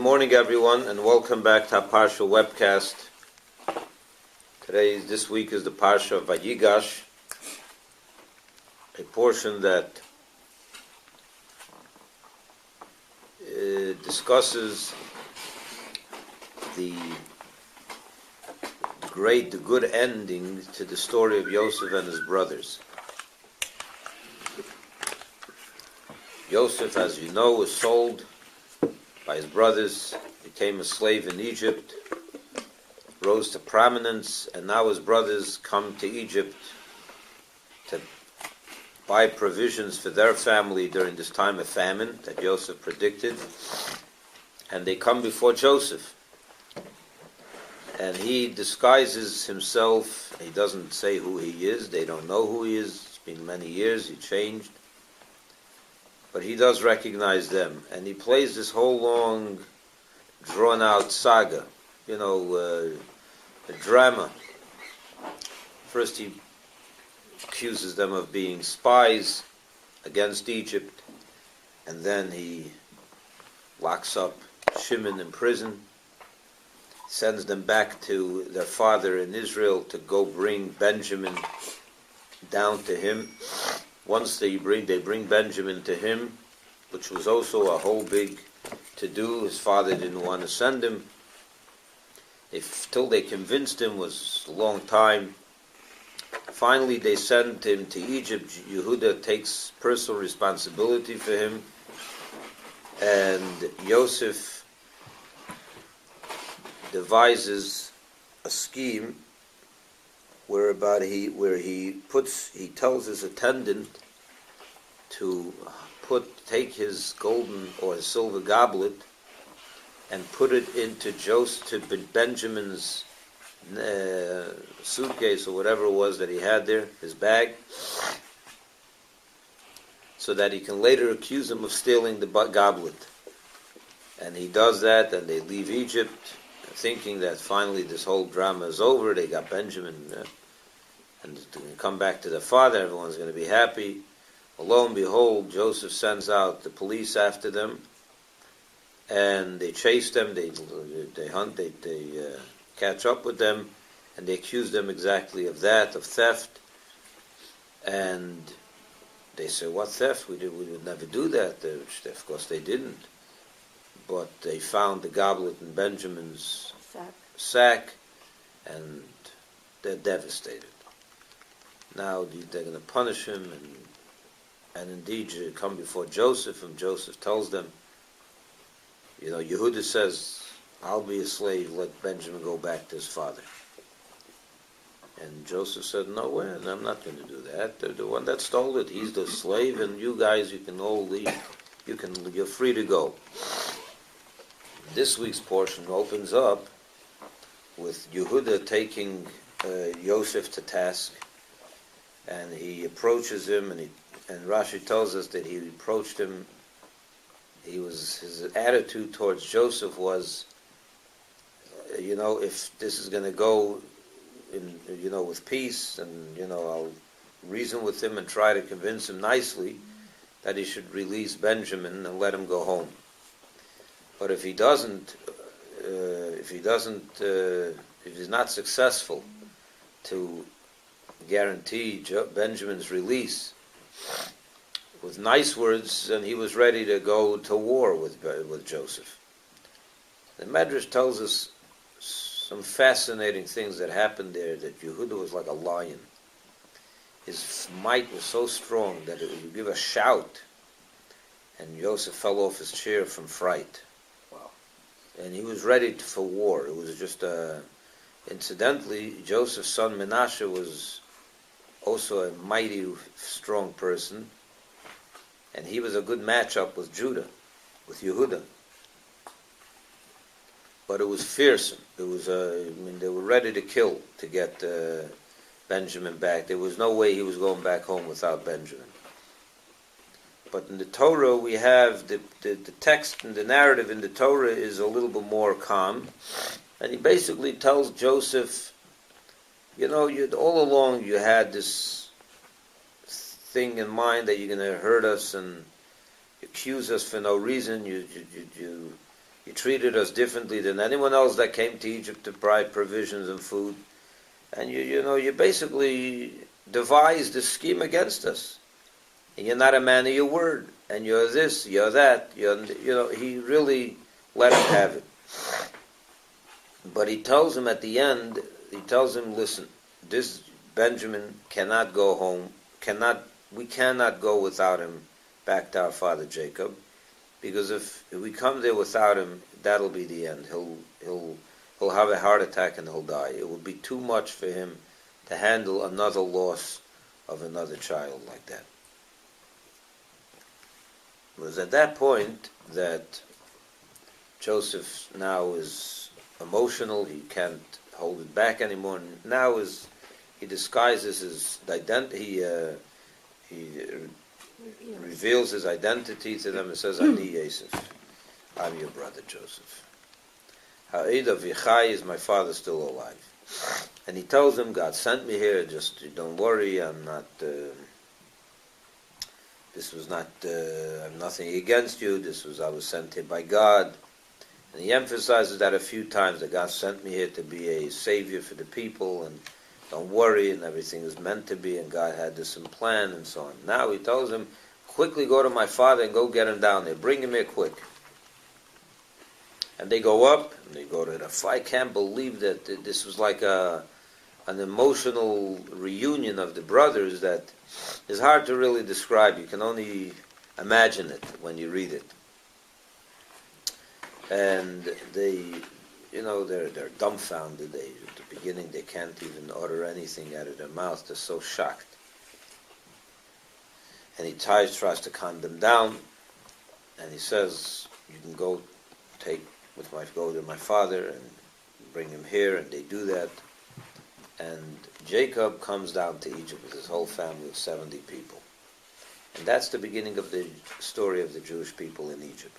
morning, everyone, and welcome back to our Parshah webcast. This week is the Parshah of Vayigash, a portion that discusses the good ending to the story of Yosef and his brothers. Yosef, as you know, was sold by his brothers, became a slave in Egypt, rose to prominence, and now his brothers come to Egypt to buy provisions for their family during this time of famine that Joseph predicted. And they come before Joseph. And he disguises himself. He doesn't say who he is. They don't know who he is. It's been many years. He changed. But he does recognize them. And he plays this whole long, drawn-out saga. A drama. First he accuses them of being spies against Egypt. And then he locks up Shimon in prison. Sends them back to their father in Israel to go bring Benjamin down to him. Once they bring Benjamin to him, which was also a whole big to-do. His father didn't want to send him. Till they convinced him was a long time. Finally, they send him to Egypt. Yehuda takes personal responsibility for him. And Yosef devises a scheme where he tells his attendant to take his golden or his silver goblet and put it into Benjamin's suitcase or whatever it was that he had there, his bag, so that he can later accuse him of stealing the goblet. And he does that, and they leave Egypt, thinking that finally this whole drama is over. They got Benjamin, and they come back to their father. Everyone's going to be happy. Well, lo and behold, Joseph sends out the police after them, and they chase them. They hunt. They catch up with them, and they accuse them exactly of that, of theft. And they say, "What theft? We would never do that." Of course, they didn't. But they found the goblet in Benjamin's sack, and they're devastated. Now they're going to punish him, and indeed you come before Joseph, and Joseph tells them, Yehuda says, "I'll be a slave, let Benjamin go back to his father." And Joseph said, "No way, I'm not going to do that. The one that stole it, he's the slave, and you guys, you can all leave. You're free to go." This week's portion opens up with Yehuda taking Yosef to task, and he approaches him, and Rashi tells us that he approached him. His attitude towards Joseph was, if this is going to go with peace, and I'll reason with him and try to convince him nicely that he should release Benjamin and let him go home. But if he's not successful to guarantee Benjamin's release with nice words, then he was ready to go to war with Joseph. The Medrash tells us some fascinating things that happened there, that Yehuda was like a lion. His might was so strong that it would give a shout, and Joseph fell off his chair from fright. And he was ready for war. It was just, incidentally, Joseph's son Menashe was also a mighty, strong person, and he was a good matchup with with Yehuda. But it was fearsome. It was, they were ready to kill to get Benjamin back. There was no way he was going back home without Benjamin. But in the Torah, we have the text and the narrative in the Torah is a little bit more calm. And he basically tells Joseph, all along you had this thing in mind that you're going to hurt us and accuse us for no reason. You You treated us differently than anyone else that came to Egypt to buy provisions and food. And you basically devised a scheme against us. And you're not a man of your word. And you're this, you're that. He really let him have it. But he tells him at the end, listen, this Benjamin cannot go home, we cannot go without him back to our father Jacob, because if we come there without him, that'll be the end. He'll have a heart attack and he'll die. It would be too much for him to handle another loss of another child like that. It was at that point that Joseph now is emotional. He can't hold it back anymore. And now he disguises his identity. He reveals his identity to them and says, "Ani Yosef, I'm your brother Joseph. Ha'ida v'chai, is my father still alive?" And he tells them, "God sent me here. Just don't worry. I'm not. This was not. I'm nothing against you. I was sent here by God." And he emphasizes that a few times, that God sent me here to be a savior for the people, and don't worry, and everything is meant to be, and God had this in plan, and so on. Now he tells him, quickly go to my father and go get him down there. Bring him here quick. And they go up, and they go to the... I can't believe that this was like an emotional reunion of the brothers that is hard to really describe. You can only imagine it when you read it. And they're dumbfounded. At the beginning, they can't even utter anything out of their mouth. They're so shocked. And he tries to calm them down, and he says, "You can go go to my father and bring him here," and they do that. And Jacob comes down to Egypt with his whole family of 70 people. And that's the beginning of the story of the Jewish people in Egypt.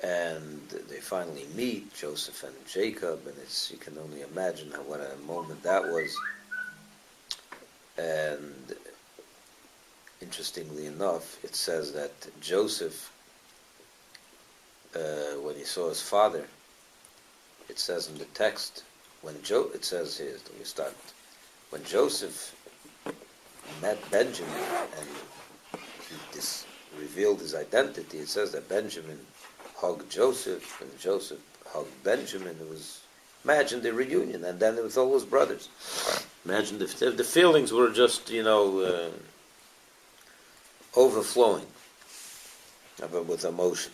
And they finally meet, Joseph and Jacob, and you can only imagine what a moment that was. And interestingly enough, it says that Joseph, when he saw his father, it says in the text, it says here, we start, when Joseph met Benjamin and he revealed his identity, it says that Benjamin hugged Joseph, and Joseph hugged Benjamin. Imagine the reunion, and then with all his brothers. Imagine the feelings were just, overflowing with emotion.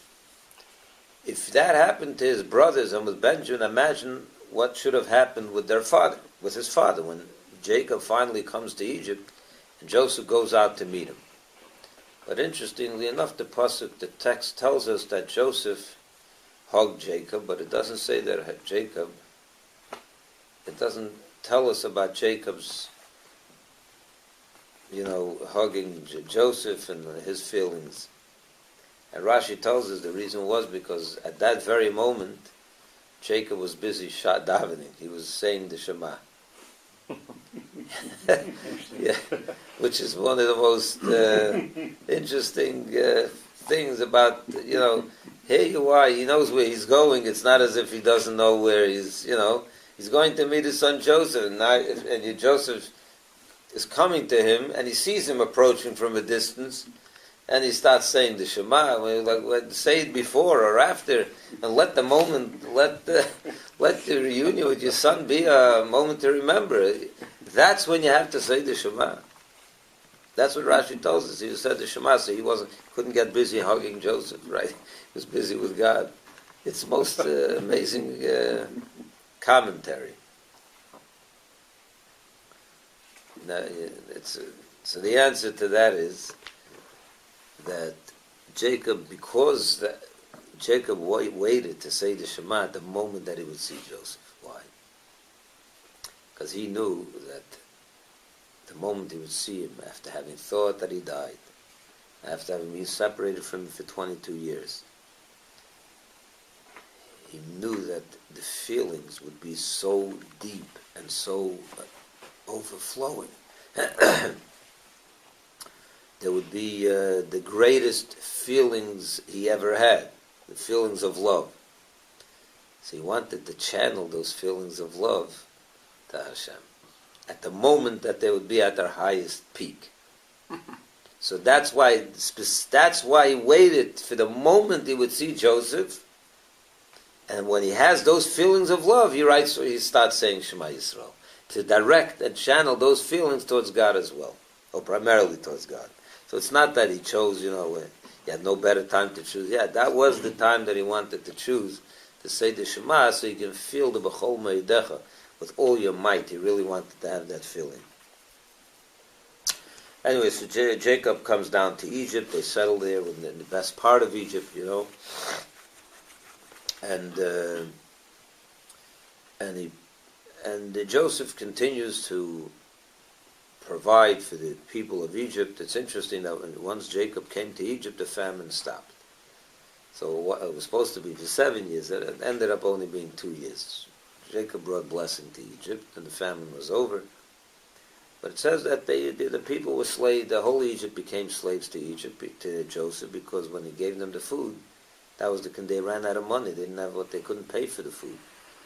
If that happened to his brothers and with Benjamin, imagine what should have happened with their father, with his father, when Jacob finally comes to Egypt, and Joseph goes out to meet him. But interestingly enough, the text tells us that Joseph hugged Jacob, but it doesn't say that it doesn't tell us about Jacob's, hugging Joseph and his feelings. And Rashi tells us the reason was because at that very moment, Jacob was busy davening. He was saying the Shema. Yeah, which is one of the most interesting things about, here you are, he knows where he's going. It's not as if he doesn't know where he's going to meet his son Joseph, and Joseph is coming to him, and he sees him approaching from a distance, and he starts saying the Shema. Say it before or after, and let the reunion with your son be a moment to remember. That's when you have to say the Shema. That's what Rashi tells us. He said the Shema, so he couldn't get busy hugging Joseph, right? He was busy with God. It's the most amazing commentary. So the answer to that is that Jacob waited to say the Shema at the moment that he would see Joseph. Why? Because he knew that the moment he would see him, after having thought that he died, after having been separated from him for 22 years, he knew that the feelings would be so deep and so overflowing. There would be the greatest feelings he ever had. the feelings of love. So he wanted to channel those feelings of love to Hashem at the moment that they would be at their highest peak. So that's why he waited for the moment he would see Joseph, and when he has those feelings of love, he starts saying Shema Yisrael, to direct and channel those feelings towards God as well, or primarily towards God. So it's not that he chose, he had no better time to choose. Yeah, that was the time that he wanted to choose, to say the Shema, so you can feel the B'chol Me'idecha with all your might. He really wanted to have that feeling. Anyway, so Jacob comes down to Egypt. They settle there in the best part of Egypt, and Joseph continues to provide for the people of Egypt. It's interesting that once Jacob came to Egypt, the famine stopped. So it was supposed to be for 7 years. It ended up only being 2 years. Jacob brought blessing to Egypt, and the famine was over. But it says that the people were slaves. The whole Egypt became slaves to Joseph, because when he gave them the food, that was they ran out of money. They didn't have they couldn't pay for the food.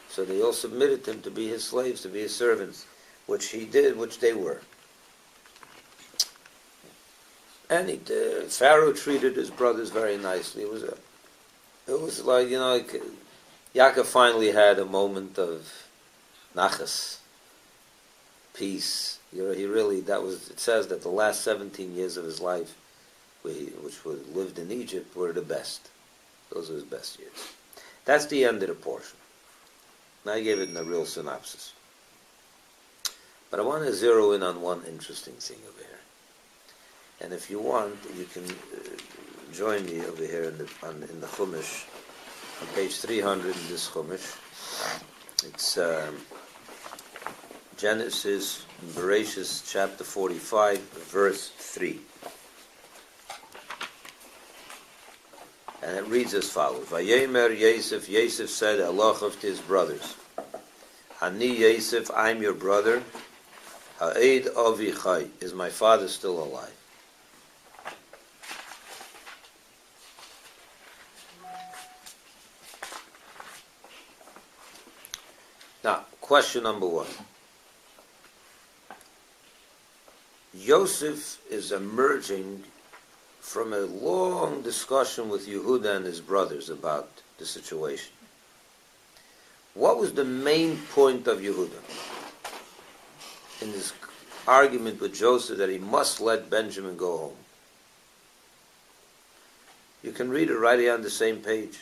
So they all submitted him to be his slaves, to be his servants, which he did, which they were. And Pharaoh treated his brothers very nicely. It was like, Yaakov finally had a moment of nachas, peace. It says that the last 17 years of his life, which lived in Egypt, were the best. Those were his best years. That's the end of the portion. Now I gave it in a real synopsis. But I want to zero in on one interesting thing over here. And if you want, you can join me over here in the Chumash, on page 300 in this Chumash. It's Genesis, Bereshis, chapter 45, verse 3. And it reads as follows. Vayemer Yosef said Elochav to his brothers, Ani Yosef, I'm your brother. Ha'ed Avi Chai, is my father still alive? Now, question number one. Yosef is emerging from a long discussion with Yehuda and his brothers about the situation. What was the main point of Yehuda in this argument with Joseph that he must let Benjamin go home? You can read it right here on the same page,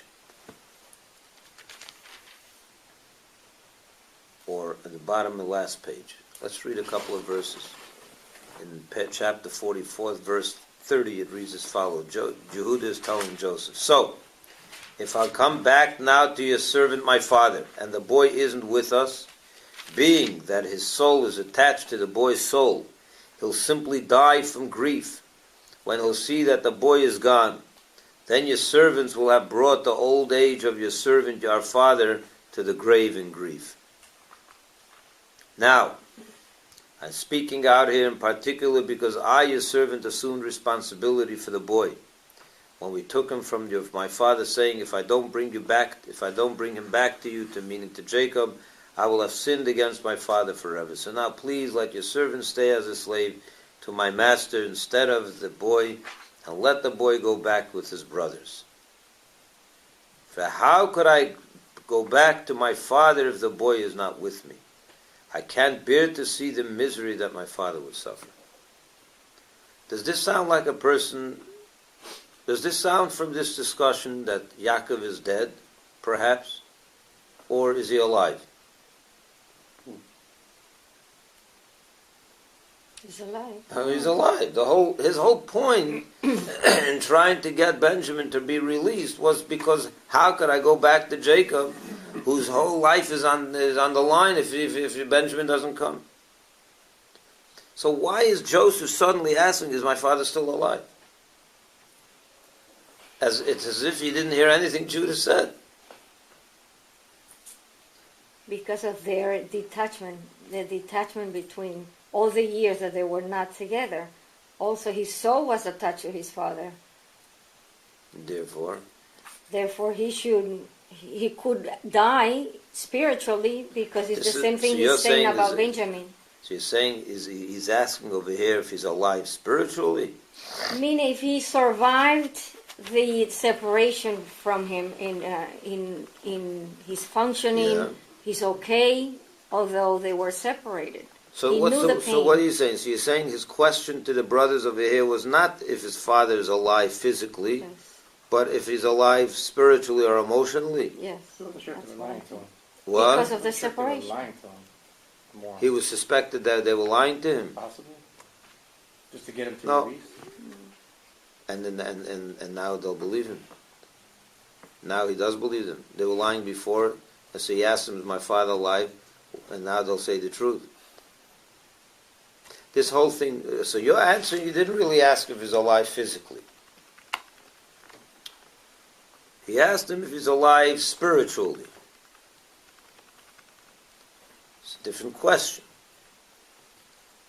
or at the bottom of the last page. Let's read a couple of verses. In chapter 44, verse 30, it reads as follows. Yehuda is telling Joseph, so, if I'll come back now to your servant my father, and the boy isn't with us, being that his soul is attached to the boy's soul, he'll simply die from grief when he'll see that the boy is gone. Then your servants will have brought the old age of your servant, our father, to the grave in grief. Now, I'm speaking out here in particular because I, your servant, assumed responsibility for the boy. When we took him from my father, saying, if I don't bring him back to you, meaning to Jacob, I will have sinned against my father forever. So now please let your servant stay as a slave to my master instead of the boy, and let the boy go back with his brothers. For how could I go back to my father if the boy is not with me? I can't bear to see the misery that my father would suffer. Does this sound like a person... Does this sound from this discussion that Yaakov is dead, perhaps? Or is he alive? He's alive. He's alive. His whole point in trying to get Benjamin to be released was because how could I go back to Jacob, whose whole life is on the line if Benjamin doesn't come? So why is Joseph suddenly asking, is my father still alive? It's as if he didn't hear anything Judah said. Because of their detachment, the detachment between all the years that they were not together. Also, his soul was attached to his father. Therefore, Therefore, he could die spiritually because it's the same thing he's saying about Benjamin. So you're saying he's asking over here if he's alive spiritually? I mean, if he survived the separation from him in his functioning, he's okay, although they were separated. So what are you saying? So you're saying his question to the brothers over here was not if his father is alive physically, but if he's alive spiritually or emotionally? Yes. What? Because of the separation. He was suspected that they were lying to him? Possibly. Just to get him to release? And now they'll believe him. Now he does believe them. They were lying before, and so he asked them, is my father alive? And now they'll say the truth. This whole thing, so your answer, you didn't really ask if he's alive physically. He asked him if he's alive spiritually. It's a different question.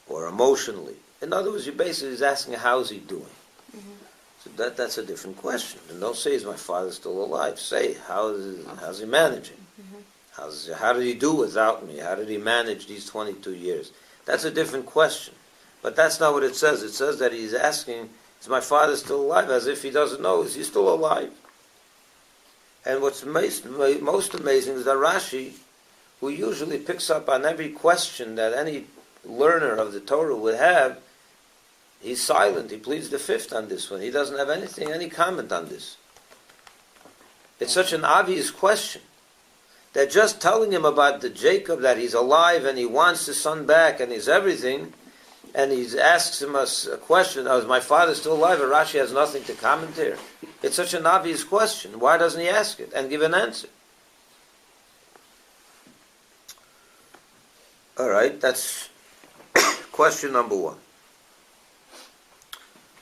Or emotionally. In other words, you basically is asking how's he doing. So that's a different question. And don't say, is my father still alive? Say, how's he managing? How did he do without me? How did he manage these 22 years? That's a different question. But that's not what it says. It says that he's asking, is my father still alive? As if he doesn't know, is he still alive? And what's most amazing is that Rashi, who usually picks up on every question that any learner of the Torah would have, he's silent. He pleads the fifth on this one. He doesn't have any comment on this. It's such an obvious question that just telling him about the Jacob, that he's alive and he wants his son back and he's everything, and he asks him a question, is my father still alive? And Rashi has nothing to comment here. It's such an obvious question. Why doesn't he ask it and give an answer? All right, that's question number one.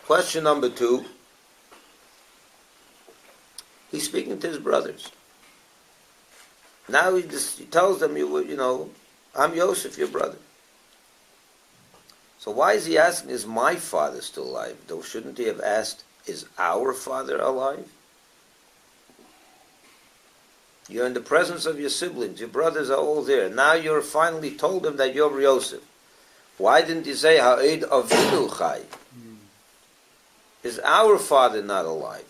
Question number two, he's speaking to his brothers. Now he tells them, I'm Yosef, your brother. So why is he asking, is my father still alive? Though shouldn't he have asked, is our father alive? You're in the presence of your siblings. Your brothers are all there. Now you're finally told them that you're Yosef. Why didn't he say, Ha'ed Avinu Chai? Is our father not alive?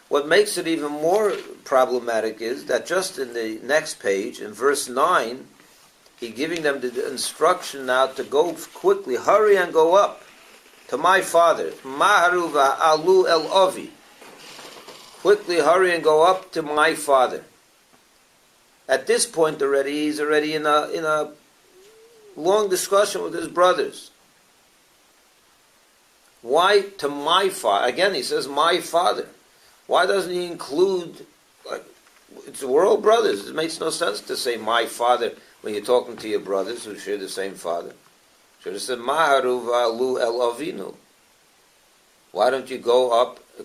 What makes it even more problematic is that just in the next page, in verse 9, he's giving them the instruction now to go quickly, hurry and go up to my father. Maharu va'alu el Avi. Quickly hurry and go up to my father. At this point already, he's already in a long discussion with his brothers. Why to my father? Again, he says my father. Why doesn't he include, we're all brothers. It makes no sense to say my father when you're talking to your brothers who share the same father. Should have said Maharu va'alu el Avinu. Why don't you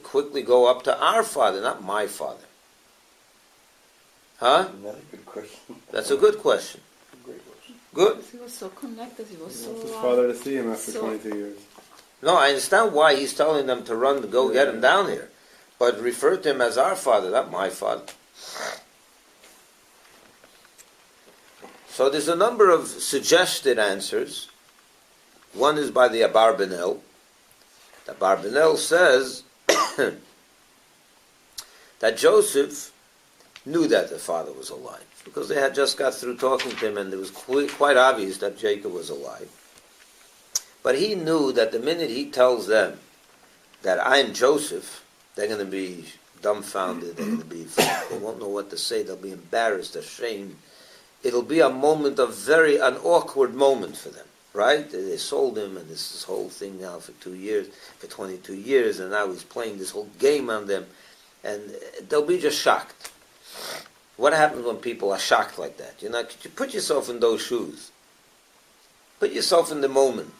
quickly go up to our father, not my father? Huh? Another good question. That's a good question. Great question. Good. He was so connected. He was so. His father to see him after 22 years. No, I understand why he's telling them to run to go get him down here. But refer to him as our father, not my father. So there's a number of suggested answers. One is by the Abarbanel. The Abarbanel says that Joseph knew that the father was alive, because they had just got through talking to him and it was quite obvious that Jacob was alive. But he knew that the minute he tells them that I'm Joseph, they're going to be dumbfounded, they won't know what to say, they'll be embarrassed, ashamed. It'll be an awkward moment for them, right? They sold him, and this whole thing now for 22 years, and now he's playing this whole game on them, and they'll be just shocked. What happens when people are shocked like that? Could you put yourself in those shoes? Put yourself in the moment.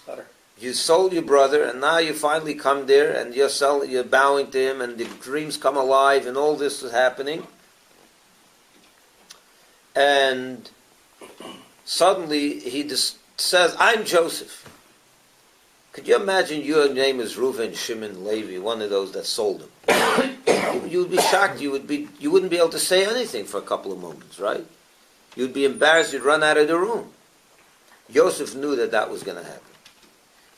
Stutter. You sold your brother, and now you finally come there, and you're bowing to him, and the dreams come alive, and all this is happening. And suddenly he just says, I'm Joseph. Could you imagine your name is Reuven, Shimon, Levi, one of those that sold him? you would be shocked. You wouldn't be able to say anything for a couple of moments, right? You'd be embarrassed. You'd run out of the room. Yosef knew that was going to happen.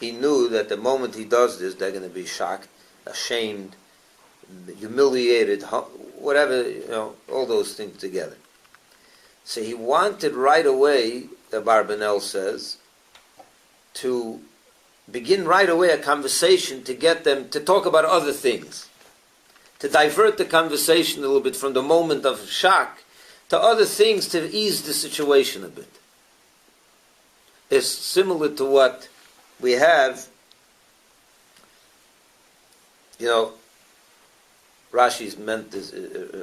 He knew that the moment he does this, they're going to be shocked, ashamed, humiliated, whatever, all those things together. So he wanted right away, the Barbanel says, to begin right away a conversation to get them to talk about other things, to divert the conversation a little bit from the moment of shock to other things to ease the situation a bit. It's similar to what we have, Rashi's meant this,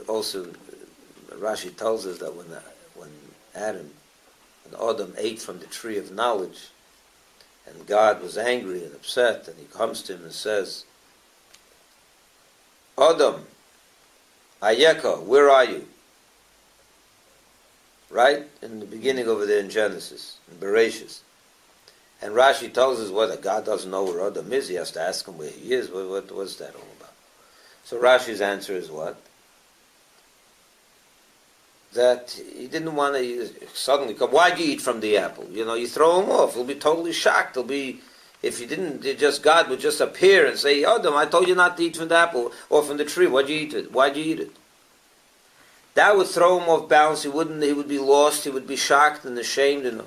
also, Rashi tells us that when Adam ate from the tree of knowledge, and God was angry and upset, and he comes to him and says, Adam, Ayeka, where are you? Right? In the beginning over there in Genesis, in Bereshis. And Rashi tells us that God doesn't know where Adam is. He has to ask him where he is. What's that all about? So Rashi's answer is what? That he didn't want to suddenly come. Why'd you eat from the apple? You throw him off. He'll be totally shocked. If you didn't, God would just appear and say, Adam, I told you not to eat from the apple or from the tree. Why'd you eat it? Why'd you eat it? That would throw him off balance. He would be lost. He would be shocked and ashamed.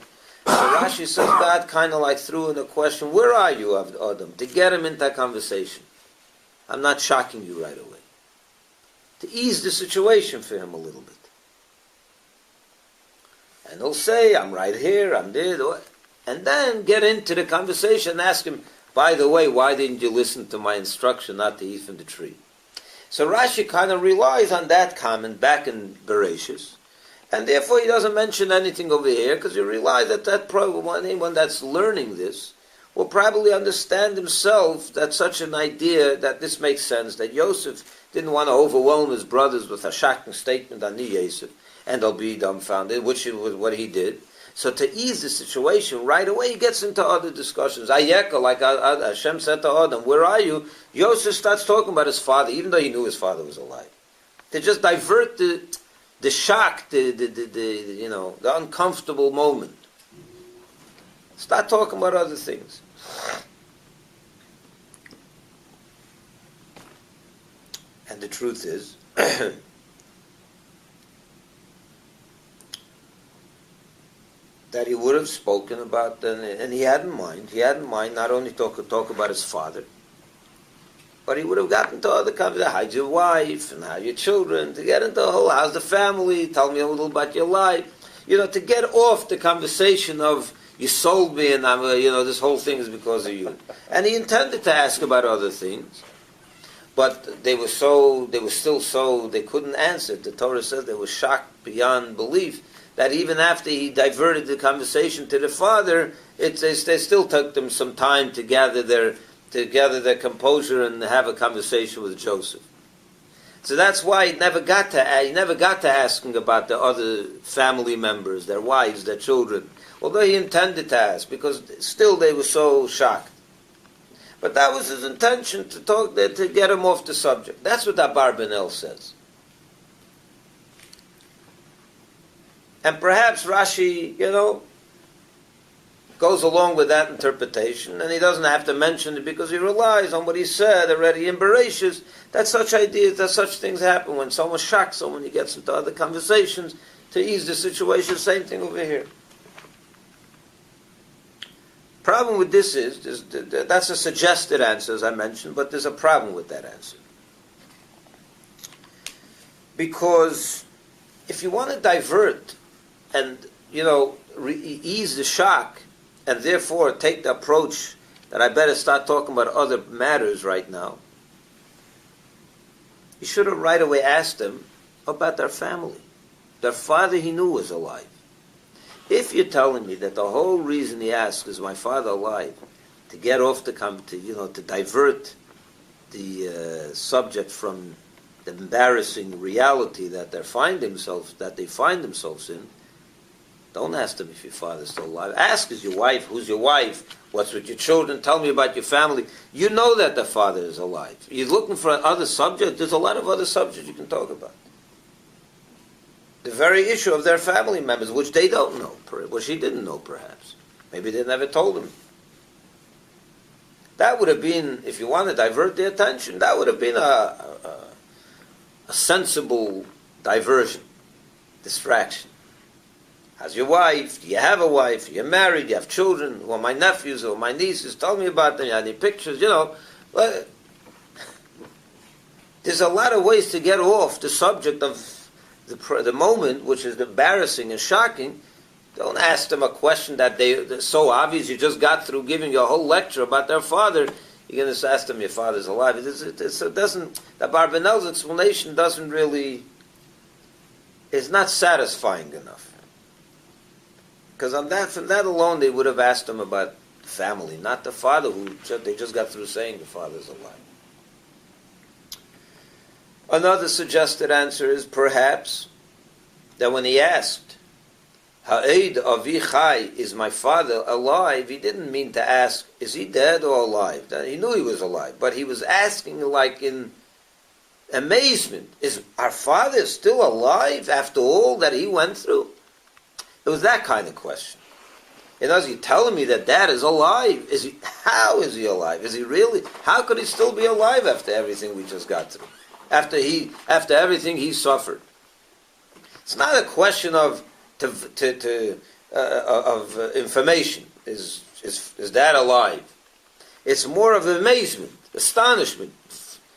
So Rashi says God kind of like threw in a question, where are you, Adam? To get him into that conversation. I'm not shocking you right away. To ease the situation for him a little bit. And he'll say, I'm right here, I'm there. And then get into the conversation and ask him, by the way, why didn't you listen to my instruction not to eat from the tree? So Rashi kind of relies on that comment back in Bereshis. And therefore he doesn't mention anything over here, because he realizes that probably anyone that's learning this will probably understand himself that such an idea, that this makes sense, that Yosef didn't want to overwhelm his brothers with a shocking statement on Yosef, and they'll be dumbfounded, which was what he did. So to ease the situation, right away he gets into other discussions. Ayeka, like Hashem said to Adam, where are you? Yosef starts talking about his father, even though he knew his father was alive. To just divert the shock, the uncomfortable moment. Start talking about other things. And the truth is, that he would have spoken about, and he had in mind not only talk about his father, but he would have gotten to other conversations. How's your wife, and how your children, to get into the whole, how's the family, tell me a little about your life. To get off the conversation of, you sold me, and this whole thing is because of you. And he intended to ask about other things, but they couldn't answer. The Torah says they were shocked beyond belief, that even after he diverted the conversation to the father, they still took them some time to gather their composure and have a conversation with Joseph. So that's why he never got to asking about the other family members, their wives, their children, although he intended to ask, because still they were so shocked. But that was his intention, to get him off the subject. That's what Abarbanel says. And perhaps Rashi, goes along with that interpretation, and he doesn't have to mention it because he relies on what he said already in Bereshis, that such things happen when someone shocks someone, he gets into other conversations to ease the situation. Same thing over here. Problem with this is, that's a suggested answer, as I mentioned, but there's a problem with that answer. Because if you want to divert and, ease the shock, and therefore take the approach that I better start talking about other matters right now, you should have right away asked them about their family. Their father he knew was alive. If you're telling me that the whole reason he asked is my father alive, to get off to divert the subject from the embarrassing reality that they find themselves in, Don't ask them if your father's still alive. Ask, is your wife, who's your wife, what's with your children, tell me about your family. You know that the father is alive. You're looking for other subjects, there's a lot of other subjects you can talk about. The very issue of their family members, which they don't know, which he didn't know perhaps. Maybe they never told him. That would have been, if you want to divert their attention, that would have been a sensible diversion, distraction. How's your wife? Do you have a wife? Are you married? Do you have children? Who are my nephews? Who are my nieces? Tell me about them. You have any pictures? You know. Well, there's a lot of ways to get off the subject of the moment, which is embarrassing and shocking. Don't ask them a question they're so obvious. You just got through giving you a whole lecture about their father. You're going to ask them, your father's alive. It doesn't, the Barbanel's explanation doesn't really, is not satisfying enough. Because from that alone, they would have asked him about the family, not the father, they just got through saying the father's alive. Another suggested answer is perhaps that when he asked, Ha'ed avi chai, is my father alive? He didn't mean to ask, is he dead or alive? He knew he was alive, but he was asking like in amazement, is our father still alive after all that he went through? It was that kind of question. In other words, you're telling me that dad is alive. How is he alive? Is he really? How could he still be alive after everything we just got through? After everything he suffered? It's not a question of information. Is dad alive? It's more of amazement, astonishment.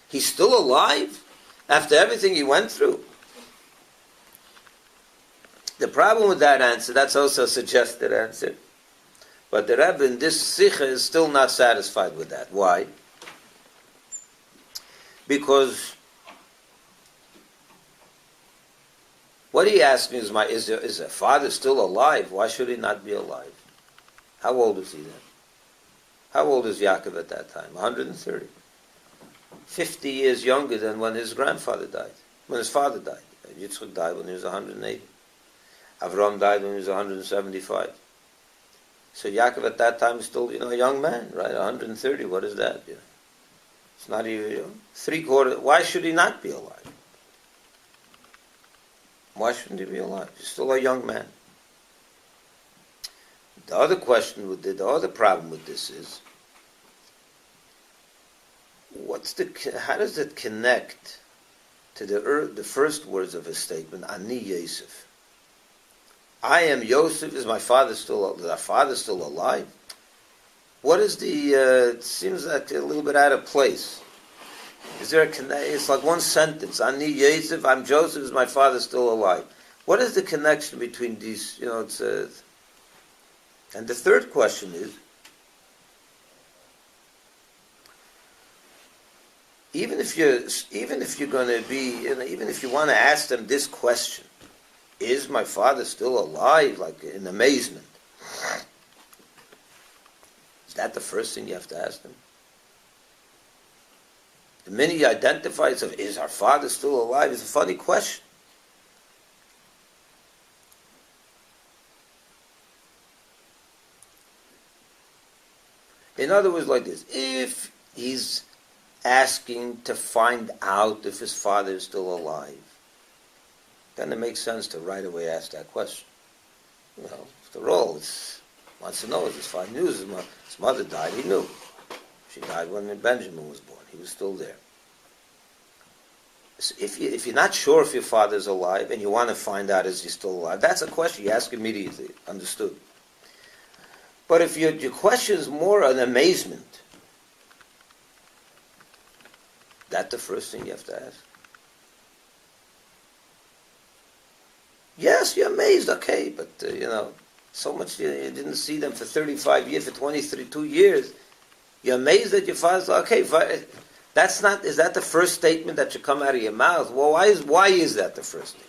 He's still alive after everything he went through? The problem with that answer, that's also a suggested answer. But the Rebbe in this Sikha is still not satisfied with that. Why? Because what he asked me is the father still alive? Why should he not be alive? How old is he then? How old is Yaakov at that time? 130. 50 years younger than when his grandfather died, when his father died. Yitzchak died when he was 180. Avram died when he was 175. So Yaakov at that time is still, a young man, right? 130, what is that? It's not even, three-quarters. Why should he not be alive? Why shouldn't he be alive? He's still a young man. The other problem with this is, how does it connect to the first words of his statement, Ani Yosef? I am Yosef. Is our father still alive? What is it seems like a little bit out of place. Is there it's like one sentence. Ani Yosef, I'm Joseph, is my father still alive? What is the connection between these, and the third question is, even if you're going to be, even if you want to ask them this question, is my father still alive? Like in amazement. Is that the first thing you have to ask them? The minute you identify it, is our father still alive? It's a funny question. In other words, like this, if he's asking to find out if his father is still alive, then it makes sense to right away ask that question. After all, wants to know if his father knew his mother died. He knew. She died when Benjamin was born. He was still there. So if you're not sure if your father's alive and you want to find out is he still alive, that's a question you ask immediately. Understood. But if your question is more an amazement, that's the first thing you have to ask. Yes, you're amazed, okay, but, so much you didn't see them for 35 years, for 22 years. You're amazed that your father's, okay, is that the first statement that should come out of your mouth? Well, why is that the first thing?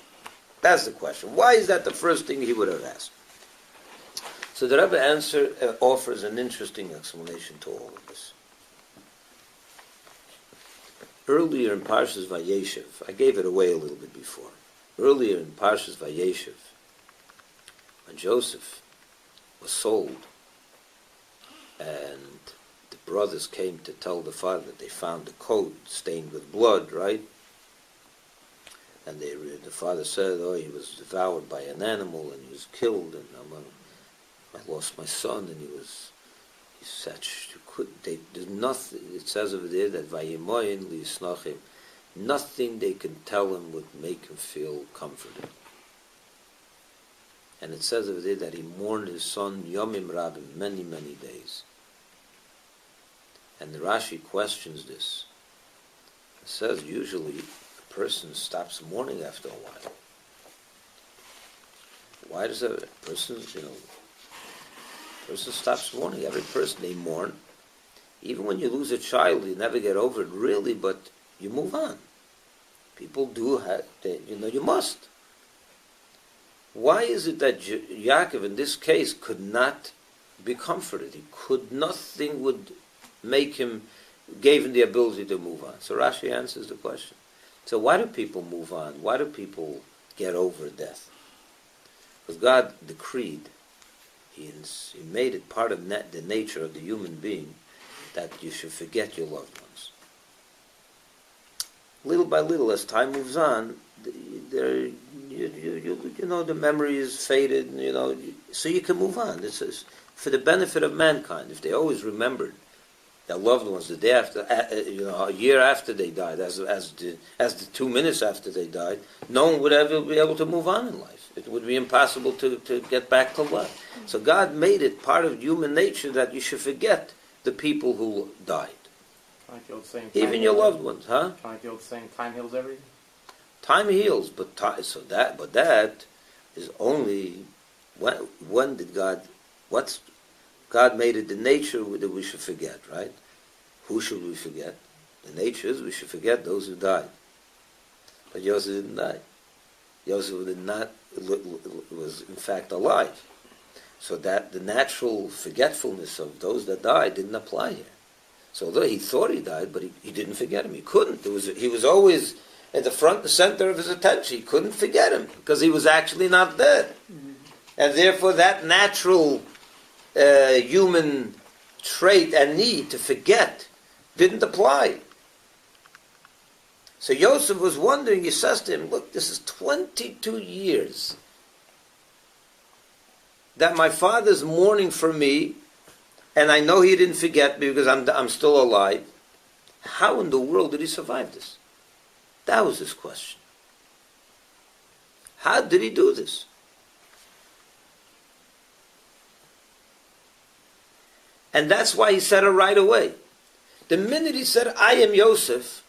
That's the question. Why is that the first thing he would have asked? So the Rebbe offers an interesting explanation to all of this. Earlier in Parshas Vayeshev, I gave it away a little bit before. Earlier in Parshas Vayeshev, when Joseph was sold, and the brothers came to tell the father that they found the coat stained with blood, right? And the father said, "Oh, he was devoured by an animal, and he was killed, and I lost my son, and he's such." There's nothing. It says over there that Vayimoyin li'isnachim, nothing they can tell him would make him feel comforted. And it says over there that he mourned his son Yomim Rabim, many, many days. And the Rashi questions this. It says usually a person stops mourning after a while. Why does a person stops mourning? Every person, they mourn. Even when you lose a child, you never get over it really, but you move on. People do you must. Why is it that Yaakov in this case could not be comforted? Nothing would make him, gave him the ability to move on. So Rashi answers the question. So why do people move on? Why do people get over death? Because God decreed, He made it part of the nature of the human being that you should forget your loved ones. Little by little, as time moves on, the memory is faded, so you can move on. This is for the benefit of mankind. If they always remembered their loved ones the day after, a year after they died, as the 2 minutes after they died, no one would ever be able to move on in life. It would be impossible to get back to life. So God made it part of human nature that you should forget the people who died. Even your loved ones, huh? Can I feel the same? Time heals everything. Time heals, but that is only when did God? God made it the nature that we should forget, right? Who should we forget? The nature is we should forget those who died. But Yosef didn't die. Yosef was in fact alive. So that the natural forgetfulness of those that died didn't apply here. So although he thought he died, but he didn't forget him. He couldn't. He was always at the front, the center of his attention. He couldn't forget him because he was actually not dead. Mm-hmm. And therefore that natural human trait and need to forget didn't apply. So Yosef was wondering, he says to him, look, this is 22 years that my father's mourning for me, and I know he didn't forget me because I'm still alive. How in the world did he survive this? That was his question. How did he do this? And that's why he said it right away. The minute he said, I am Yosef,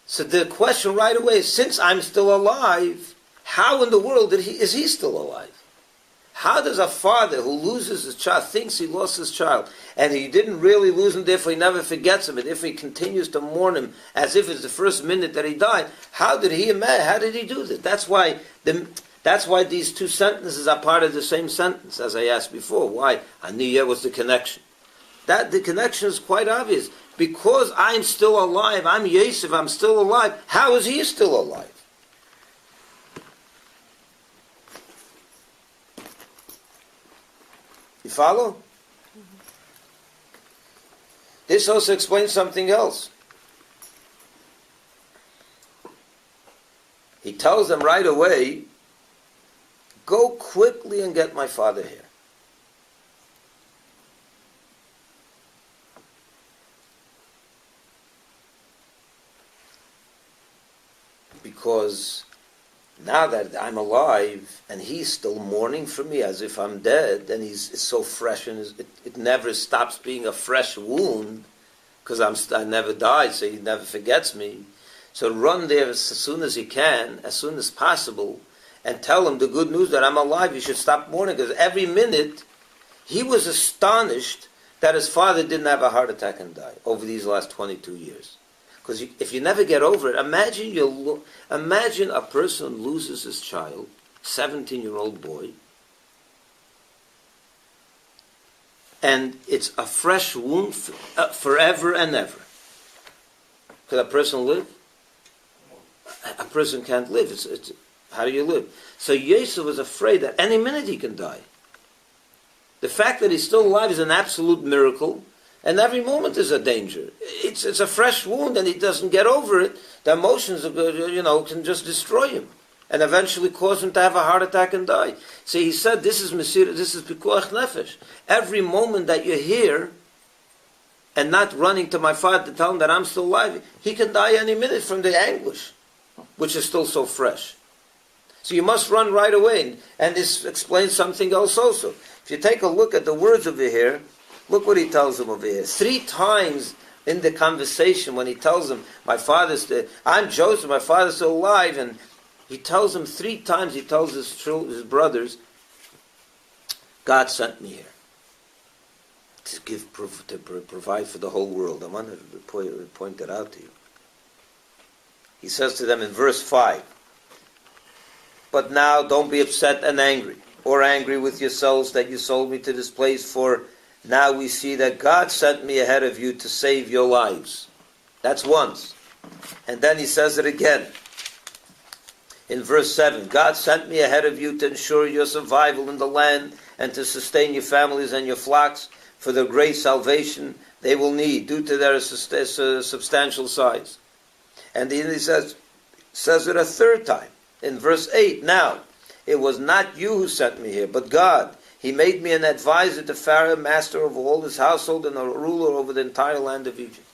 so the question right away is, since I'm still alive, how in the world is he still alive? How does a father who loses his child, thinks he lost his child, and he didn't really lose him, therefore he never forgets him, and if he continues to mourn him as if it's the first minute that he died, how did he do this? That's why these two sentences are part of the same sentence, as I asked before. Why? Aniyah was the connection. That the connection is quite obvious. Because I'm still alive, I'm Yosef, I'm still alive, how is he still alive? You follow? Mm-hmm. This also explains something else. He tells them right away, go quickly and get my father here. Because now that I'm alive and he's still mourning for me as if I'm dead, and it's so fresh and it never stops being a fresh wound because I never died, so he never forgets me. So run there as soon as he can, as soon as possible, and tell him the good news that I'm alive. You should stop mourning, because every minute he was astonished that his father didn't have a heart attack and die over these last 22 years. Because if you never get over it, imagine a person loses his child, 17-year-old boy, and it's a fresh wound forever and ever. Could a person live? A person can't live. How do you live? So Yosef was afraid that any minute he can die. The fact that he's still alive is an absolute miracle, and every moment is a danger. It's a fresh wound, and he doesn't get over it. The emotions, can just destroy him, and eventually cause him to have a heart attack and die. See, he said, this is Mesirah, this is Pikuach Nefesh. Every moment that you're here, and not running to my father to tell him that I'm still alive, he can die any minute from the anguish, which is still so fresh. So you must run right away. And this explains something else also. If you take a look at the words over here, look what he tells him over here. 3 times in the conversation when he tells him, I'm Joseph, my father's still alive, and he tells him 3 times, he tells his brothers, God sent me here to provide for the whole world. I wanted to point that out to you. He says to them in verse 5, but now don't be upset and angry, or angry with yourselves that you sold me to this place, for now we see that God sent me ahead of you to save your lives. That's once. And then he says it again. In verse 7, God sent me ahead of you to ensure your survival in the land and to sustain your families and your flocks for the great salvation they will need due to their substantial size. And then he says it a 3rd time. In verse 8, now, it was not you who sent me here, but God. He made me an advisor to Pharaoh, master of all his household, and a ruler over the entire land of Egypt.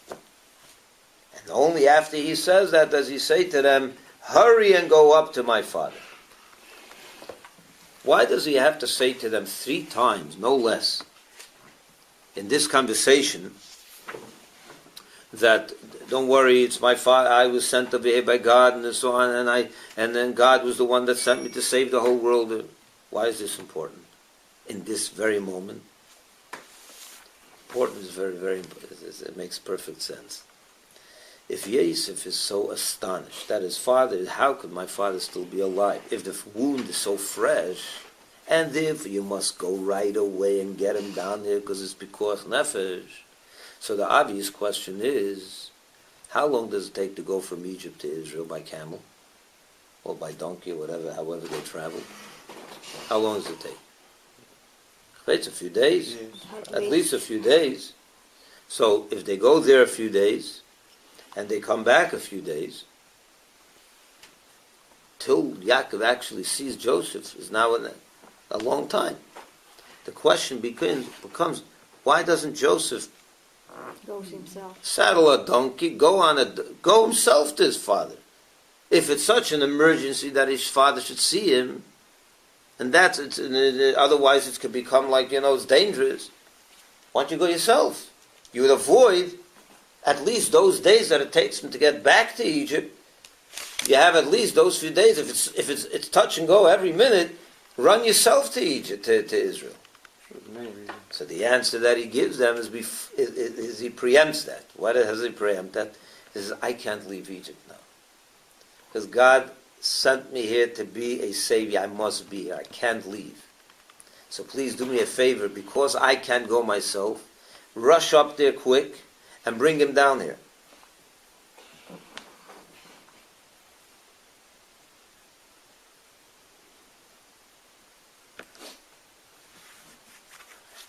And only after he says that does he say to them, hurry and go up to my father. Why does he have to say to them 3 times, no less, in this conversation, that don't worry, it's my father, I was sent over here by God, and so on, and then God was the one that sent me to save the whole world. Why is this important? In this very moment? Important is very, very important. It makes perfect sense. If Yosef is so astonished that his father, how could my father still be alive? If the wound is so fresh, and if you must go right away and get him down here because it's Pikuach Nefesh. So the obvious question is, how long does it take to go from Egypt to Israel by camel? Or by donkey, or whatever, however they travel? How long does it take? It's a few days. At least a few days. So if they go there a few days, and they come back a few days, till Yaakov actually sees Joseph is now a long time. The question becomes, why doesn't Joseph Goes himself. saddle a donkey, go himself to his father? If it's such an emergency that his father should see him, and otherwise it could become like, it's dangerous. Why don't you go yourself? You would avoid at least those days that it takes him to get back to Egypt. You have at least those few days. If it's touch and go every minute, run yourself to Egypt, to Israel. So the answer that he gives them is he preempts that. Why does he preempt that? He says, I can't leave Egypt now. Because God sent me here to be a savior. I must be here. I can't leave. So please do me a favor, because I can't go myself, rush up there quick and bring him down here.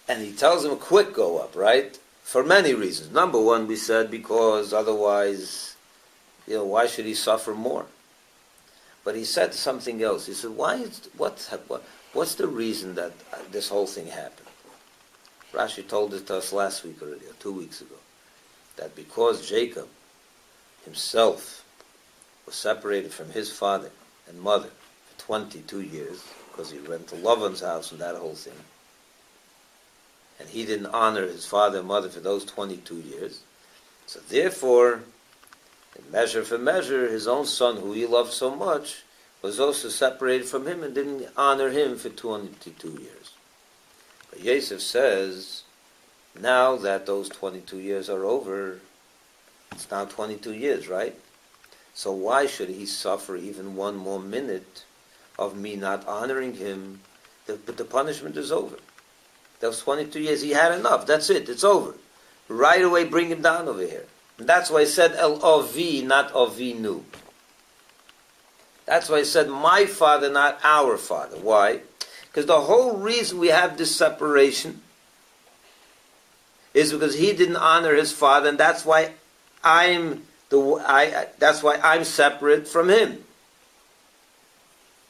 And he tells him, quick go up, right? For many reasons. Number one, we said, because otherwise, why should he suffer more? But he said something else. He said, what's the reason that this whole thing happened? Rashi told it to us last week already, or 2 weeks ago, that because Jacob himself was separated from his father and mother for 22 years, because he went to Lavan's house and that whole thing, and he didn't honor his father and mother for those 22 years. So therefore, in measure for measure, his own son, who he loved so much, was also separated from him and didn't honor him for 22 years. But Yosef says, now that those 22 years are over, it's now 22 years, right? So why should he suffer even one more minute of me not honoring him? But the punishment is over. Those 22 years, he had enough. That's it. It's over. Right away, bring him down over here. And that's why I said El-Avi, not Avinu. That's why he said, my father, not our father. Why? Because the whole reason we have this separation is because he didn't honor his father, and that's why that's why I'm separate from him.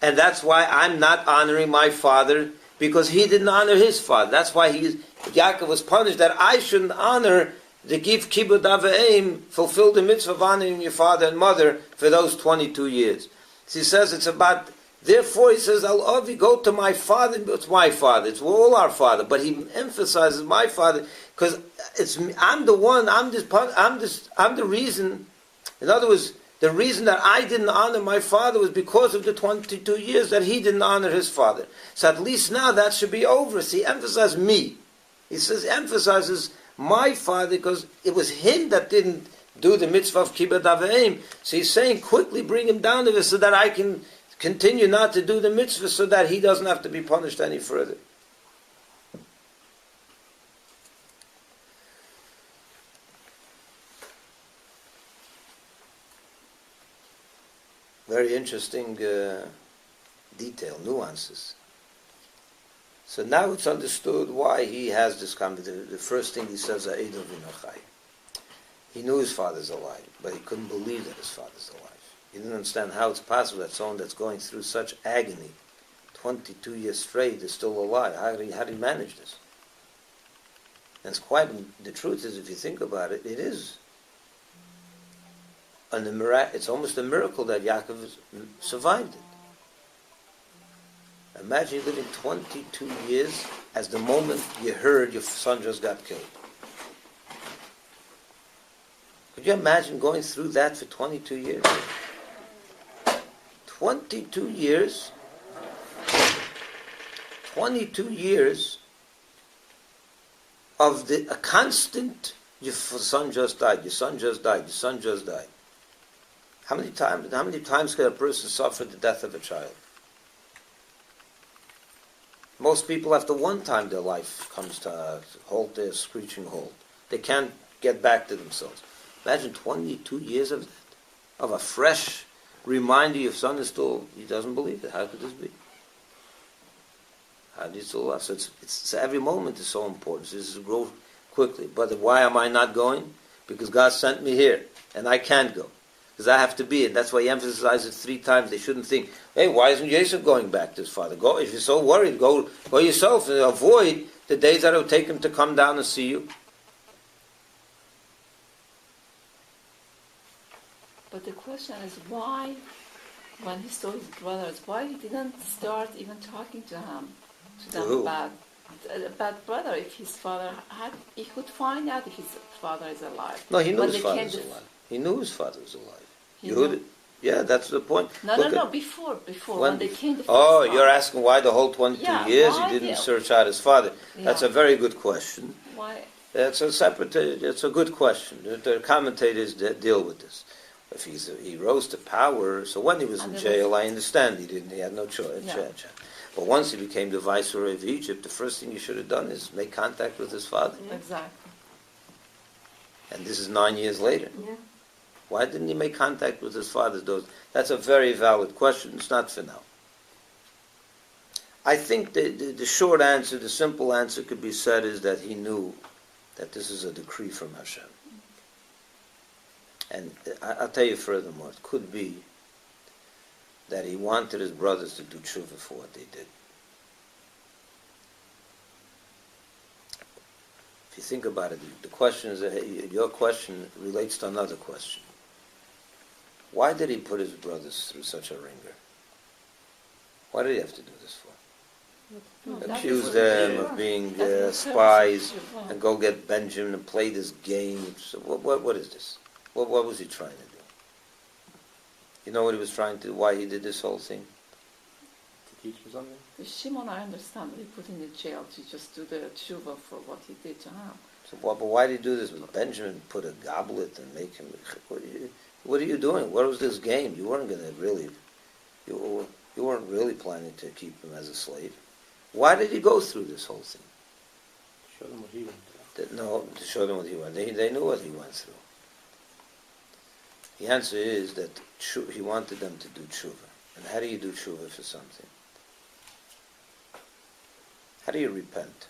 And that's why I'm not honoring my father, because he didn't honor his father. That's why Yaakov was punished, that I shouldn't honor the give kibbud avim, fulfill the mitzvah of honoring your father and mother for those 22 years. So he says it's about, therefore he says, I'll go to my father. It's my father. It's all our father. But he emphasizes my father because I'm the one. I'm the reason. In other words, the reason that I didn't honor my father was because of the 22 years that he didn't honor his father. So at least now that should be over. So he emphasizes me. He emphasizes my father because it was him that didn't do the mitzvah of kibbud avim. So he's saying, quickly bring him down to this so that I can continue not to do the mitzvah so that he doesn't have to be punished any further. Very interesting detail, nuances. So now it's understood why he has this comment. The first thing he says, Eidov v'nochai. He knew his father's alive, but he couldn't believe that his father's alive. He didn't understand how it's possible that someone that's going through such agony, 22 years straight, is still alive. How did he manage this? And it's quite, the truth is, if you think about it, it is. It's almost a miracle that Yaakov survived it. Imagine you living 22 years as the moment you heard your son just got killed. Could you imagine going through that for 22 years? 22 years. 22 years of a constant, your son just died, your son just died, your son just died. How many times can a person suffer the death of a child? Most people, after one time their life comes to a halt, a screeching halt. They can't get back to themselves. Imagine 22 years of that, of a fresh reminder your son is still, he doesn't believe it. How could this be? How do you still alive? So every moment is so important. So this is grow quickly. But why am I not going? Because God sent me here, and I can't go. Because I have to be it. That's why he emphasizes it 3 times. They shouldn't think, hey, why isn't Yosef going back to his father? Go, if you're so worried, go yourself and avoid the days that it will take him to come down and see you. But the question is why, when he saw his brothers, why he didn't start even talking to him, to them about brother? If his father he could find out if his father is alive. No, he knew his father was alive. He knew his father was alive. Yeah, that's the point. No, before when they came the first time. You're asking why the whole 22 years he didn't search out his father. Yeah. That's a very good question. Why? It's a good question. The commentators deal with this. If he rose to power, so when he was in jail, I understand he had no choice. Yeah. But once he became the viceroy of Egypt, the first thing he should have done is make contact with his father. Exactly. And this is 9 years later. Yeah. Why didn't he make contact with his father? That's a very valid question. It's not for now. I think the short answer, the simple answer could be said is that he knew that this is a decree from Hashem. And I'll tell you furthermore, it could be that he wanted his brothers to do tshuva for what they did. If you think about it, the question is, your question relates to another question. Why did he put his brothers through such a ringer? Why did he have to do this for? Accuse them of being spies and go get Benjamin and play this game. So what is this? What was he trying to do? You know what he was trying to do? Why he did this whole thing? To teach him something? The Shimon, I understand, he put in the jail to just do the tshuva for what he did to him. So, but why did he do this? With Benjamin put a goblet and make him... What are you doing? What was this game? You weren't going to really... You weren't really planning to keep him as a slave. Why did he go through this whole thing? Show them what he went through. No, to show them what he went through. They knew what he went through. The answer is that he wanted them to do tshuva. And how do you do tshuva for something? How do you repent?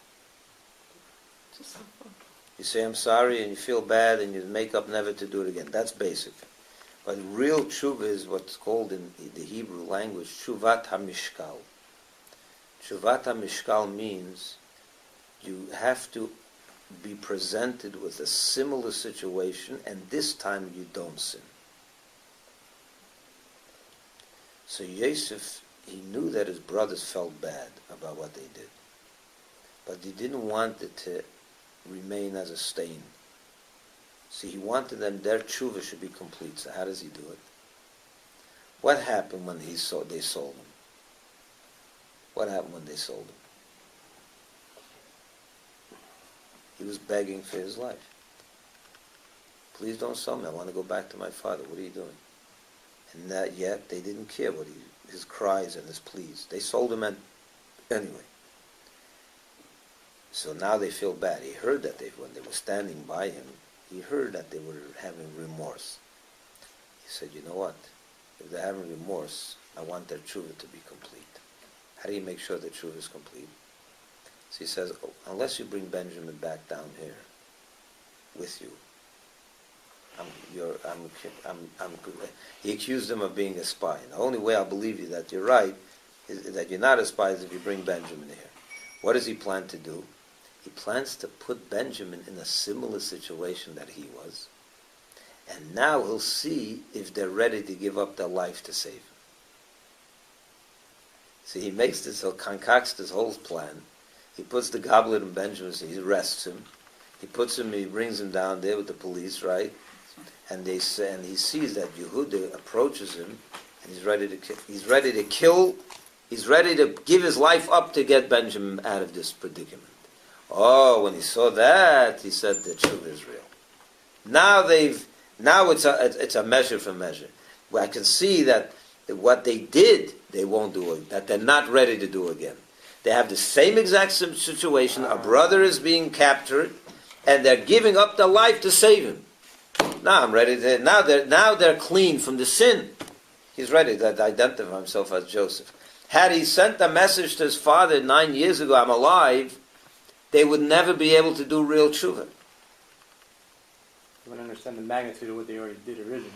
You say, I'm sorry, and you feel bad, and you make up never to do it again. That's basic. But real tshuva is what's called in the Hebrew language, tshuvat hamishkal. Tshuvat hamishkal means you have to be presented with a similar situation, and this time you don't sin. So Yosef, he knew that his brothers felt bad about what they did, but he didn't want it to remain as a stain. See, he wanted them, their tshuva should be complete. So how does he do it? What happened when they sold him? What happened when they sold him? He was begging for his life. Please don't sell me. I want to go back to my father. What are you doing? And that yet they didn't care what his cries and his pleas. They sold him anyway. So now they feel bad. He heard that when they were standing by him, he heard that they were having remorse. He said, you know what? If they're having remorse, I want their tshuva to be complete. How do you make sure that tshuva is complete? So he says, unless you bring Benjamin back down here with you, he accused him of being a spy. The only way I'll believe you that you're right, is that you're not a spy, is if you bring Benjamin here. What does he plan to do? He plans to put Benjamin in a similar situation that he was. And now he'll see if they're ready to give up their life to save him. So he concocts this whole plan. He puts the goblet in Benjamin, so he arrests him. He brings him down there with the police, right? And he sees that Yehuda approaches him, and he's ready to give his life up to get Benjamin out of this predicament. Oh, when he saw that, he said the tshuva is real. Now it's a measure for measure. Where I can see that what they did, they won't do it. That they're not ready to do again. They have the same exact situation. A brother is being captured, and they're giving up their life to save him. Now I'm ready to. Now they're clean from the sin. He's ready to identify himself as Joseph. Had he sent a message to his father 9 years ago, I'm alive, they would never be able to do real tshuva. You wouldn't understand the magnitude of what they already did originally.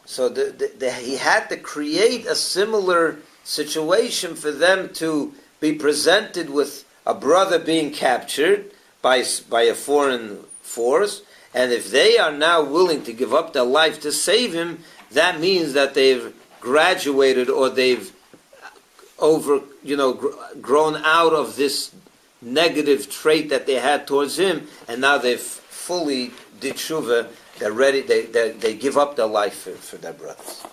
So he had to create a similar situation for them to be presented with a brother being captured by a foreign force, and if they are now willing to give up their life to save him, that means that they've graduated or they've grown out of this negative trait that they had towards him, and now they've fully did tshuva. They're ready. They give up their life for their brothers.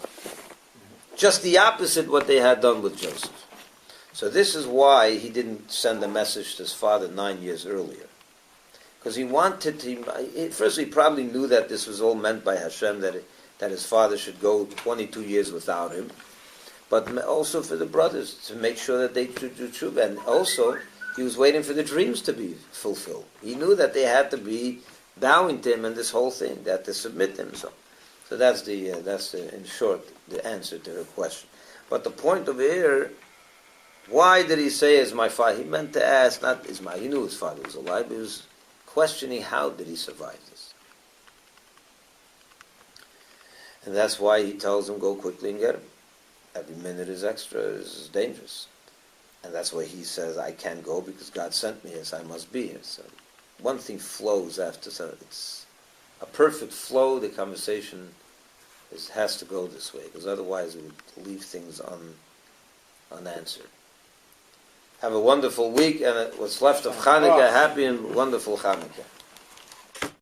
Just the opposite what they had done with Joseph. So this is why he didn't send a message to his father 9 years earlier, because he wanted to. First, he probably knew that this was all meant by Hashem, that his father should go 22 years without him, but also for the brothers to make sure that they do tshuva, and also he was waiting for the dreams to be fulfilled. He knew that they had to be bowing to him and this whole thing, that to submit to him. So that's in short the answer to her question. But the point over here, why did he say is my father? He meant to ask, not is my. He knew his father was alive, but he was questioning how did he survive this. And that's why he tells him go quickly and get him. Every minute is extra is dangerous. And that's why he says, I can't go because God sent me here, so I must be here. So one thing flows after, so it's a perfect flow. The conversation has to go this way, because otherwise it would leave things unanswered. Have a wonderful week, and what's left of Hanukkah, happy and wonderful Hanukkah.